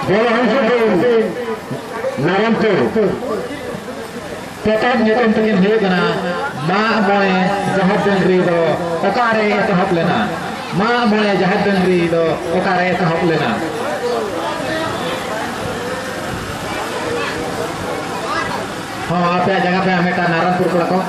नारायणपुर प्रताप नितम तकिन हुए मा मोए जहाज डंगरी दो ओकारे एतहब लेना मा मोए जहाज डंगरी दो ओकारे एतहब लेना हाँ आप जगह पे हमें नारायणपुर को रखो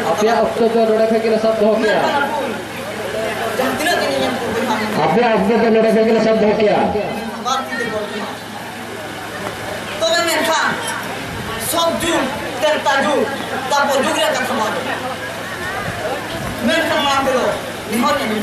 Apia waktu itu ada kira sab hokia. Apia waktu itu ada kira sab hokia. तो मैं मेरा सब जून तेरता जून तब वो जुगले का समान मैं समान करो निहोर नहीं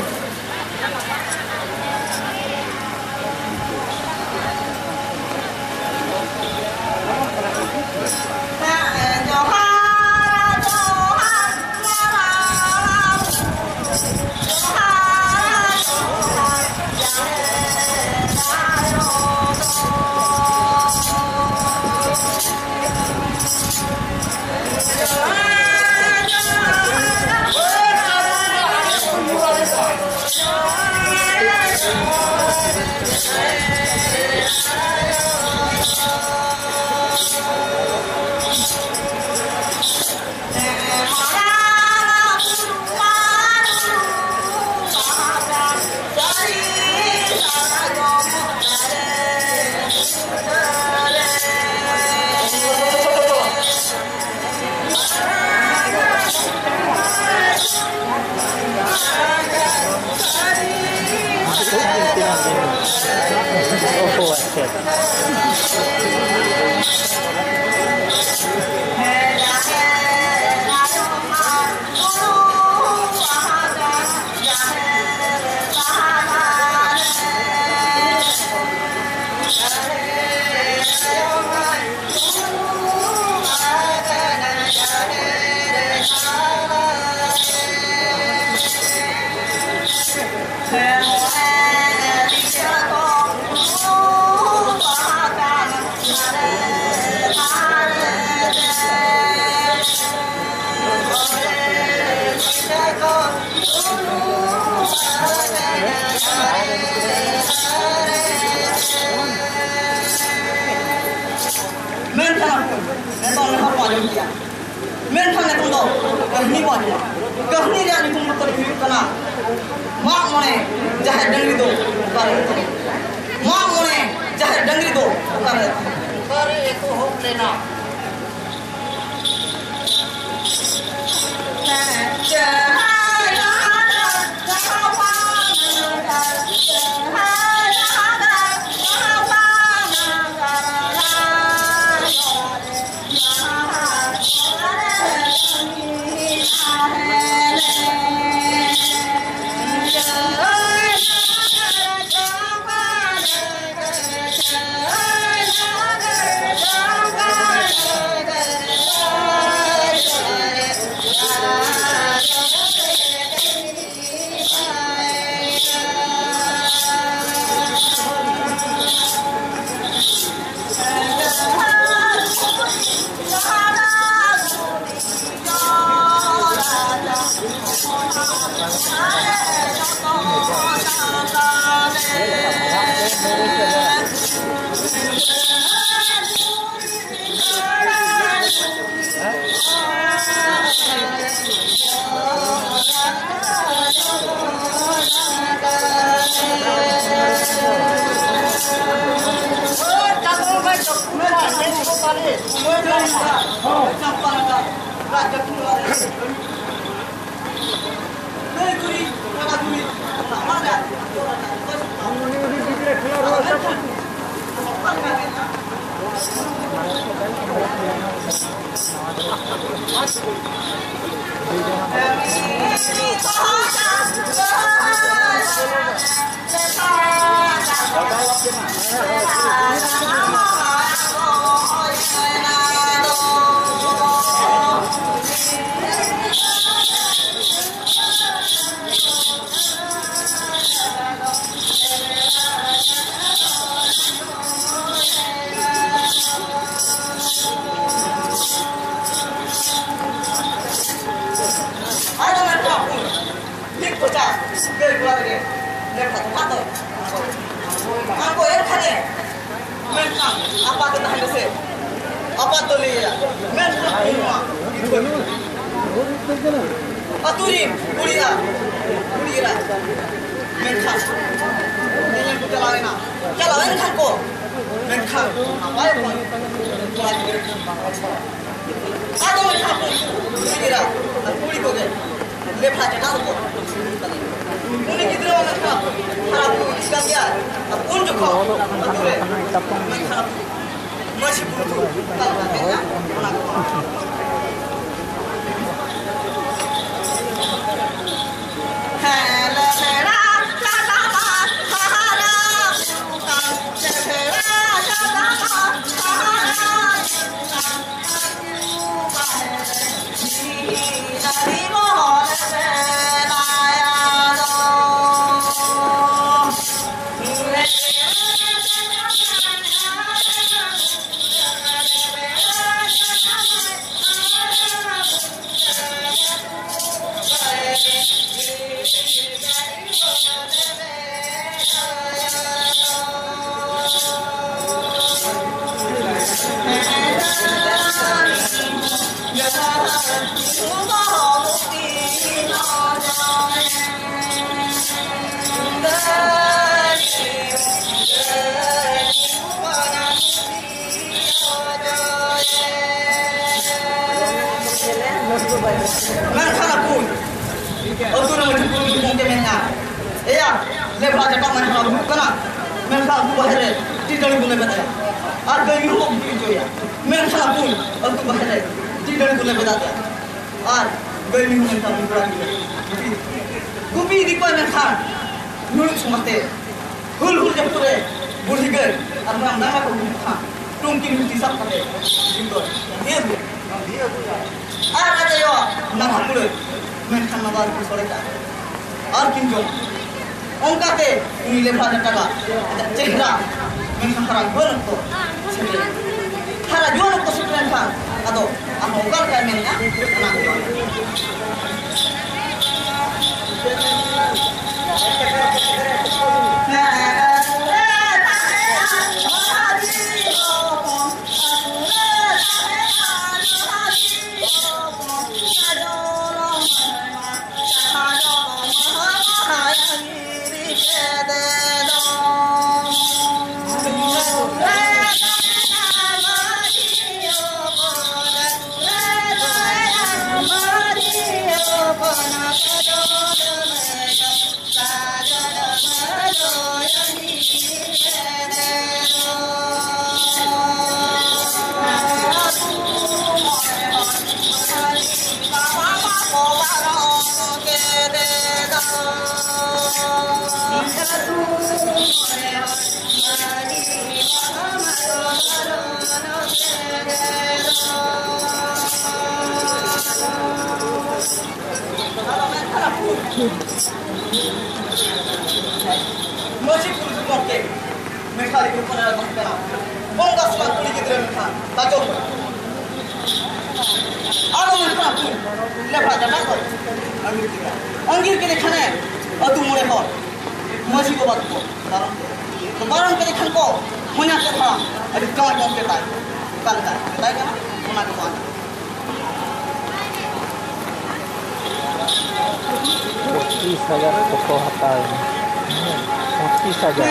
मेरे थाने तुम दो कहनी बात कहनी जानी तुम तो लिखी कना माँ मोने जहाँ डंगरी दो करे माँ मोने जहाँ डंगरी दो करे एक हो लेना raja keluar. Negeri nama duri. Nama ada. Aku yang kane, menang apa tu dah ada apa tu liya, menang semua. Aturi, kuliah, menang. Ini yang kita lain nak, jalan kan ko, menang. Apa yang pun, ada menang pun, kuliah, kuli ko je, lepas jalan ko. Ini kita orang nak harap ikan dia, unjuk kau, betul le, masih butuh, kalau tak ya, hello, lepas cakap mana aku kena, mereka aku bahaya, tidak boleh berada. Ada yang ruang itu ya, mereka pun aku bahaya, tidak boleh berada. Gaya mereka pun berada. Gupi di kau mereka, nurut semua te, hul jepure, buliger, orang nama aku mereka, tungkin tisap kade, jindor, dia tu. Ada yo, nama aku, mereka nama aku solehkan, kinjong. Ongkate ini lepas jaga, cehra, mereka harap jual tu, harap jual tu sekian kan, atau apa ongkar kaya mereka, masih kurus mungkin mereka itu pernah berkata, bongkar semua kulit itu mereka, tak cukup. Ada mereka pun lepas jalan tu, anggir kita kena, atu mulai hor, masih kau batu, barang kita kena kau, punya kita, ada kawan kau kita, kan kan, kita kan, mana kau ada. Saya pokok hatal. Mati saja.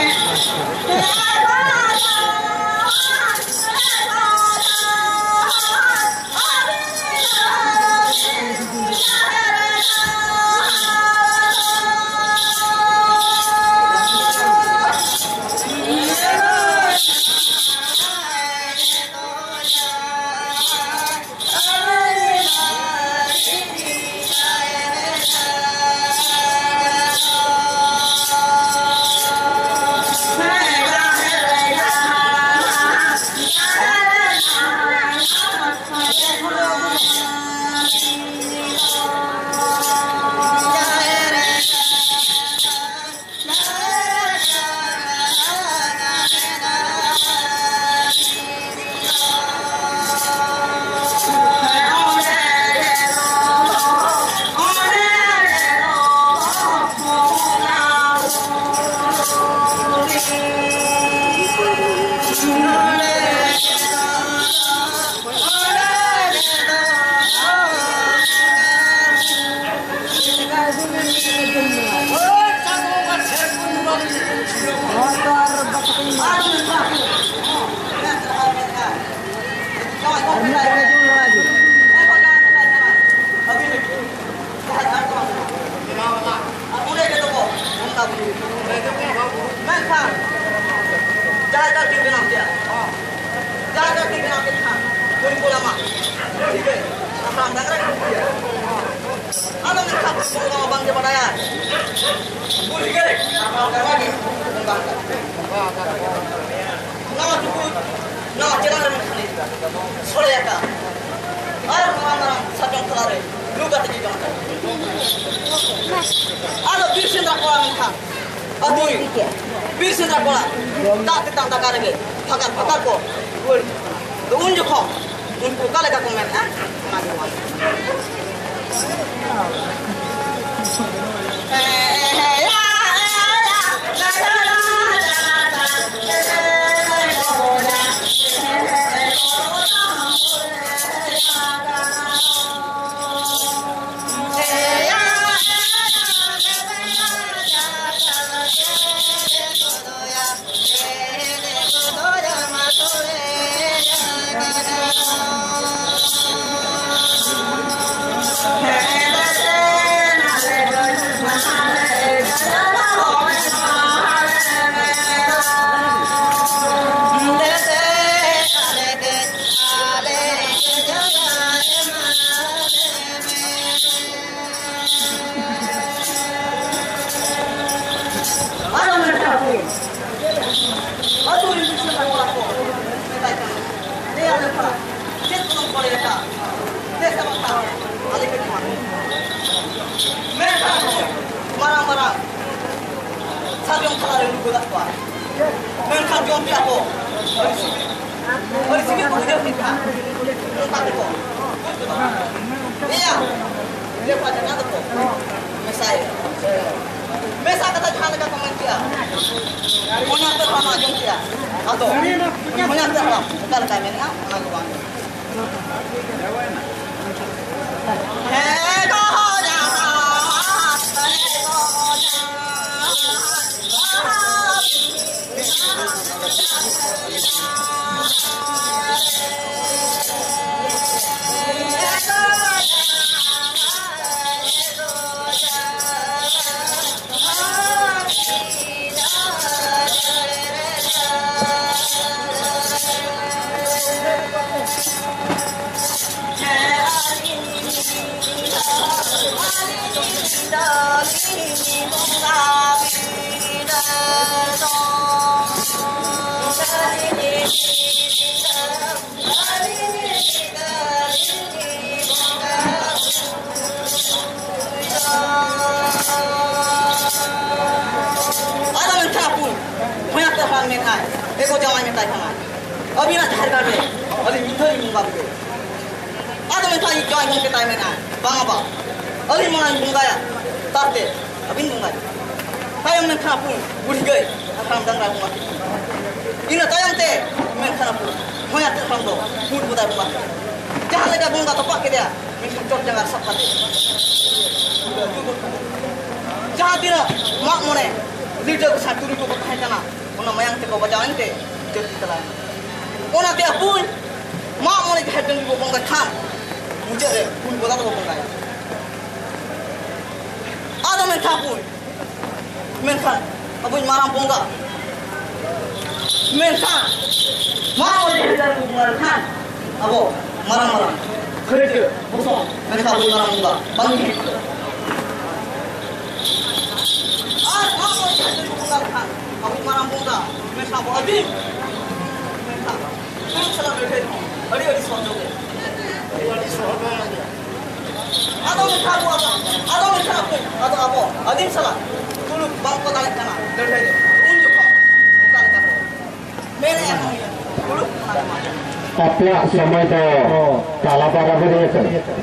mereka menkan jaga di benang dia jaga di benang dia kumpul lama jadi apa dengar dia ada mereka semua bang di badaya boleh gak apa lagi nama cukup nama jalan ini sore ya kak air mengamar sajong kelare luka tinggi jangan ada birsin rakola mereka aduh birsin rakola tak tentang tak ada lagi pakar ko unjuk kok untuk kali kau komen marah-marah sabiong kelari lugu tak kuat mereka jompi aku berisik aku dia kita tak itu iya dia pada kata tu mesai kata jangan dekat komen dia punya terhama jompi ya atau punya terhama bukan kami ni ah maluan hey kau jangan eko jangan minta jangan. Abi nak cari kau, abi minta ini muka betul. Ada minta ini jangan mungkin kita mana, bang apa? Abi mana muka ya? Tarte, abi muka. Tayang minta pun, boleh gay, akan dengar muka. Ina tayang te, minta pun, mana terang do, pun buat muka. Jangan lagi muka topak kita, minta jod jangan sapat. Jangan tidak, mak mana, leader satu ribu berkah jangan. Una mayang te ko bajawan te jodi tala ona te apun ma mone ke hedon ko bonga kham mujhe re pun boda to bonga ada men khapun men khan abun maram bonga men khan ma mone hedon ko bonga khan abo maram khare boso men khapun maram bonga bangi ar ma mone hedon ko bonga khan aku marah muda, mereka bawa adim, mereka, terus salah berkait, ada di suatu, ada mereka buat, ada mereka apa, adim salah, dulu bangko tarik kana, berkait, unjuk kau, bukan kau, mere yang dulu, apa semua itu salah pada berita.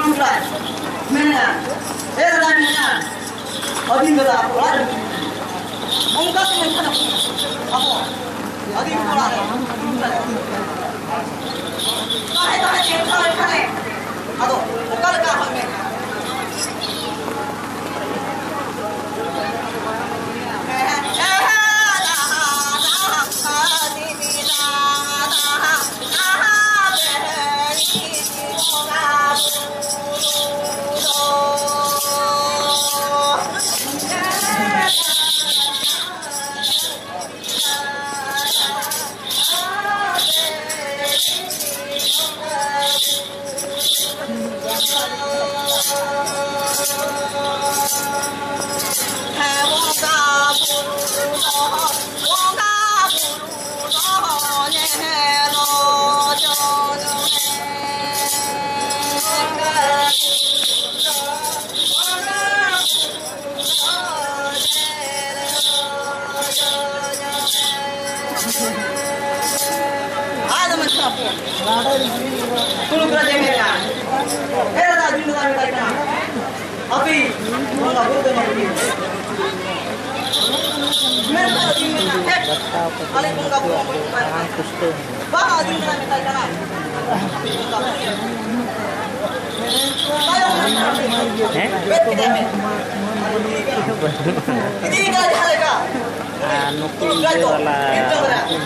Turukan, mana? Dah mana? Adim dah orang. Mungkin mana? Apa? Adim orang. Tahan ni. Aduh, bukan kah ni? Tulu kerja mereka. Dah di luar mereka. Api, mana boleh nak pergi? Mereka di mereka. Alih pungkap pungkap. Bah di luar mereka. Ini kan harga. Nuki jala second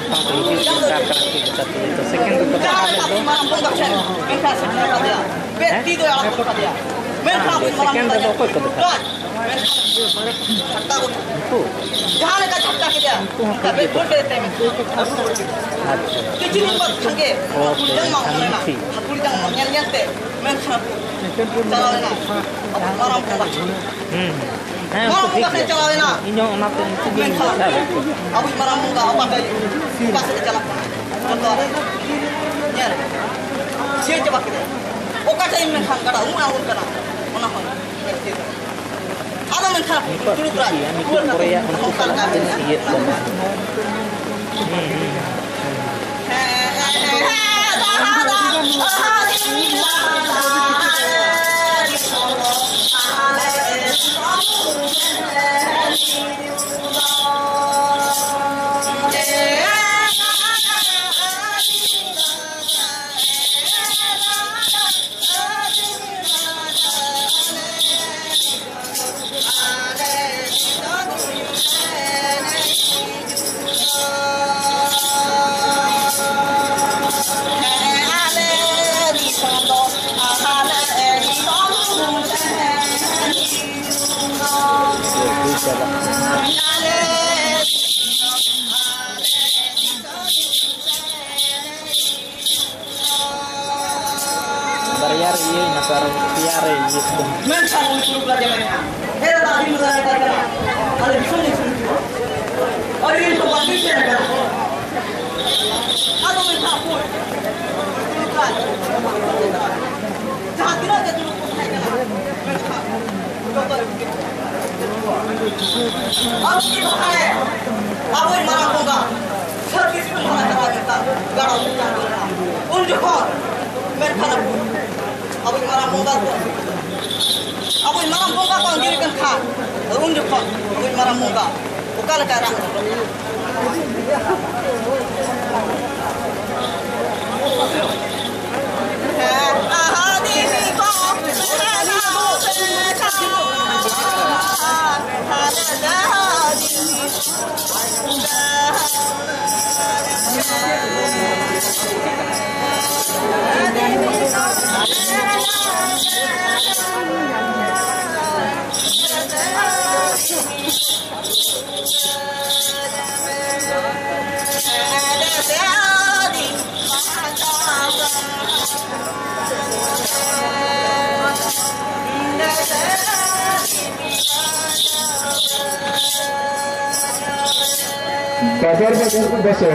Bazar besar,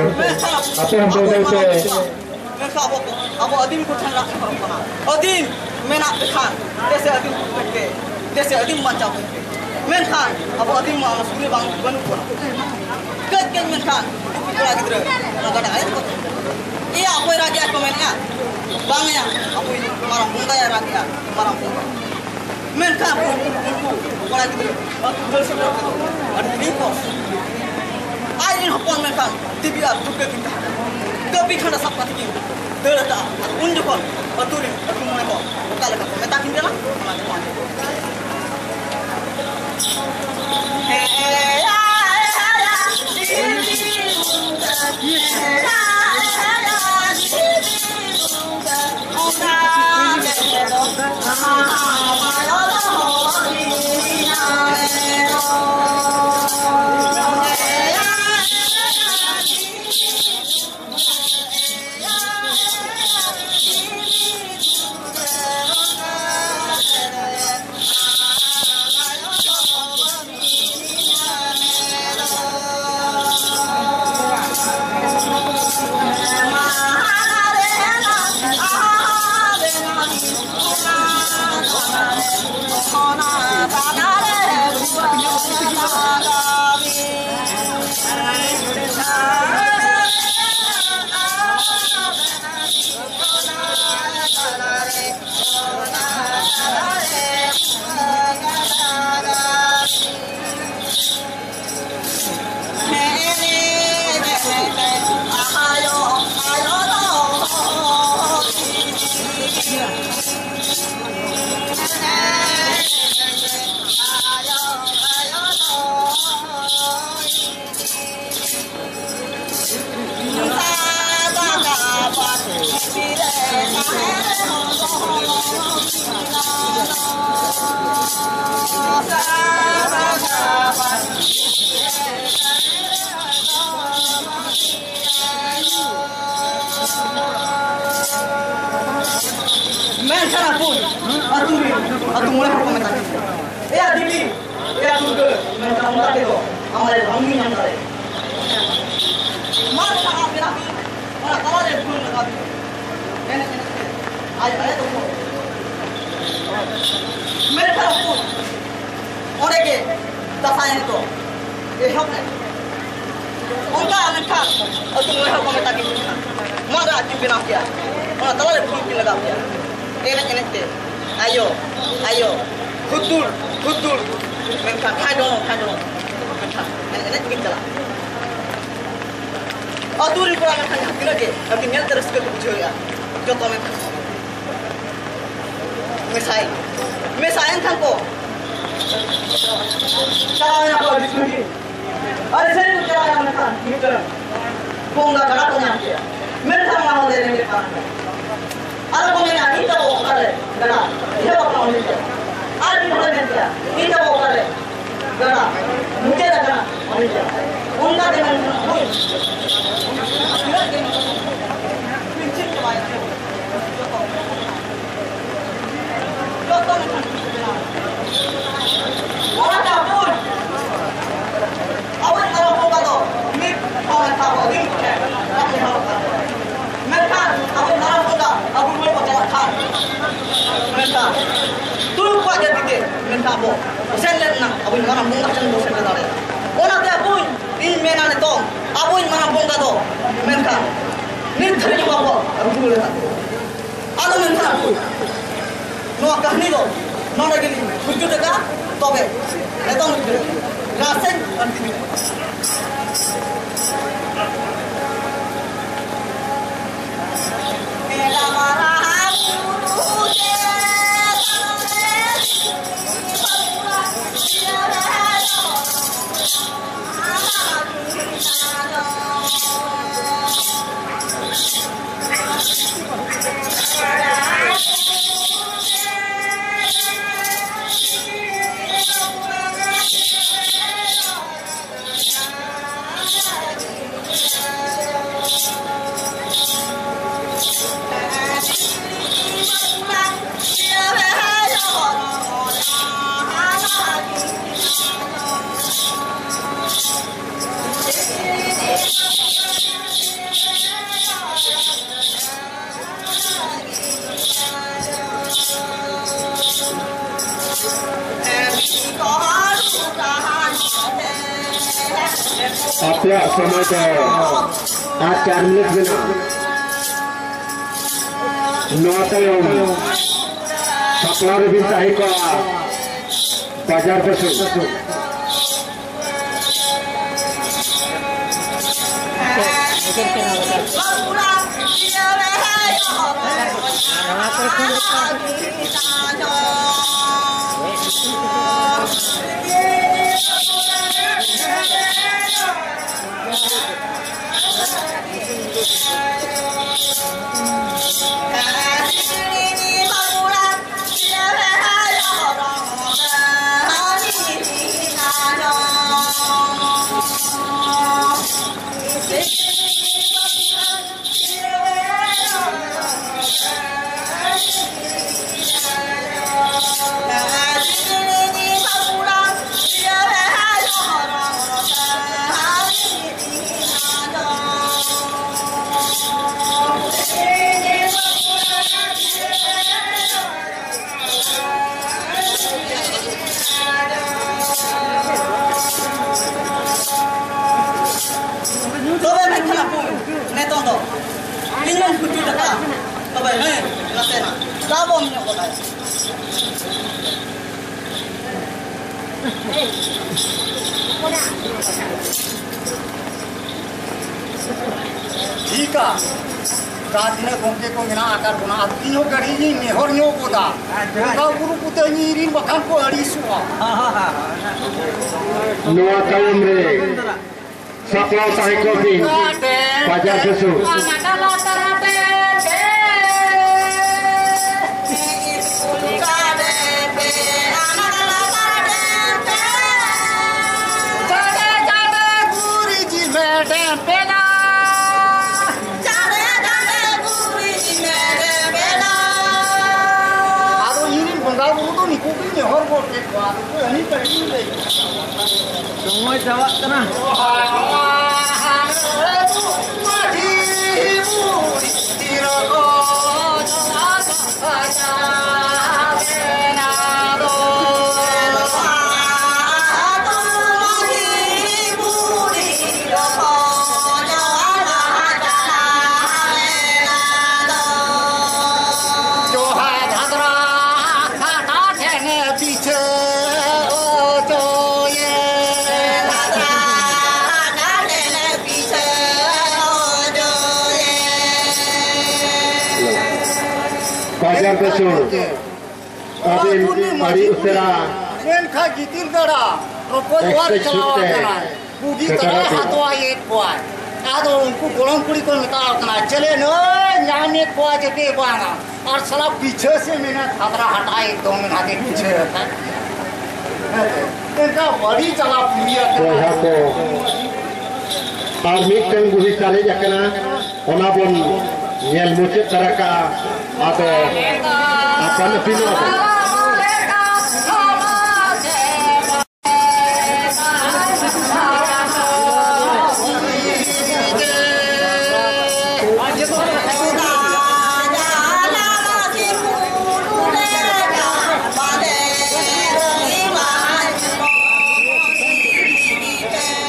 apa yang boleh saya? Abu Adim ko thang rakh pana Adim mena khan dese Adim ke dese Adim macam men khan Abu Adim ma suri bang banu ko kat men khan pura gidra na gada ai ko iya koi raja ko men ya bangnya aku ini marah bunda ya rakyat marah bunda mereka aku orang itu bersebut ada di pos air hapon mereka tibiar tuke kita tapi kada sapat ini terata unjukon aturin aku mau apa kalau aku meta kinjala Mencara pun, atu mulai berkomentar. Ya Dili, ya juga, mencara mulai itu, amal ramai yang ada. Mana nak ambil lagi? Mana kalau ada pun lagi. Enak, ayat tu. Mencara pun, orang ke, tak sayang itu, help ni. Orang mereka, atu mulai berkomentar gitu. Mana aju bilang dia, mana kalau ada pun bilang dia. Enak deh, ayo, kutul, mereka kadang, enak kita lah. Atur itu orang yang kita lagi, tapi ni terus kita berjuang, jatuh mereka. Mesai yang tangko, cara yang apa diskusi, ada saya tu cara yang mereka, gitu lah. Kau enggak cara punya dia, mereka mahu dari mereka. Ada pemain kita bawa kare, gara, dia bawa pemain dia. Ada pemain dia, kita bawa kare, gara, mungkin ada pemain dia. Unda dengan pun, prinsip terbaik. Contoh orang dapur, awak kalau buka tu, ni orang tahu, ni mereka, awak kalau buka, awak boleh pakai kan, mereka, tu buat jadi ke, mereka boleh, sendiri nak, awak orang buka sendiri sendiri. Orang dia pun, ini mana ni tu, awak mana buka tu, mereka, ni terus apa, awak boleh tak? Ada mereka pun, nak kahni tu. Nona gini, bujuk dekat, tobe, itu mungkin, rasen, nanti. Apya sama je, 4 minit bina. Nuatayom Saplar Bintahi ko Bajar Besu Jika saatnya gongke ko mina akar guna atino gari ni mehor nyo koda kau guru puta nyirin bahkan ko hari suwa Nuatayom re Saplar Sahi ko bin Bajar Besu Semua Jawa Tengah. Bajar Besu Abin Pari Utara Menka gitir gara rokok war chalawa kana bugi tara hatwa ek kuat ado unku golong kuri ko nital kana chale no nyame kuat jete bana और साला पीछे से मैंने खतरा हटाए तो मैं आगे पीछे रहता इनका बड़ी चला पूरी Koha ko Armik teng buhi kali jakana Ona pun Nyel mucit taraka Atau Apa nepino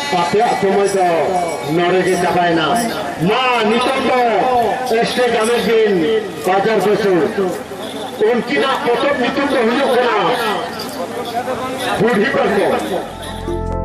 Papiak semua itu Noregi capai na Ma nitondo Este Gamesin Bajar Besu Unki na potop nitondo huyuk kena Budhi perko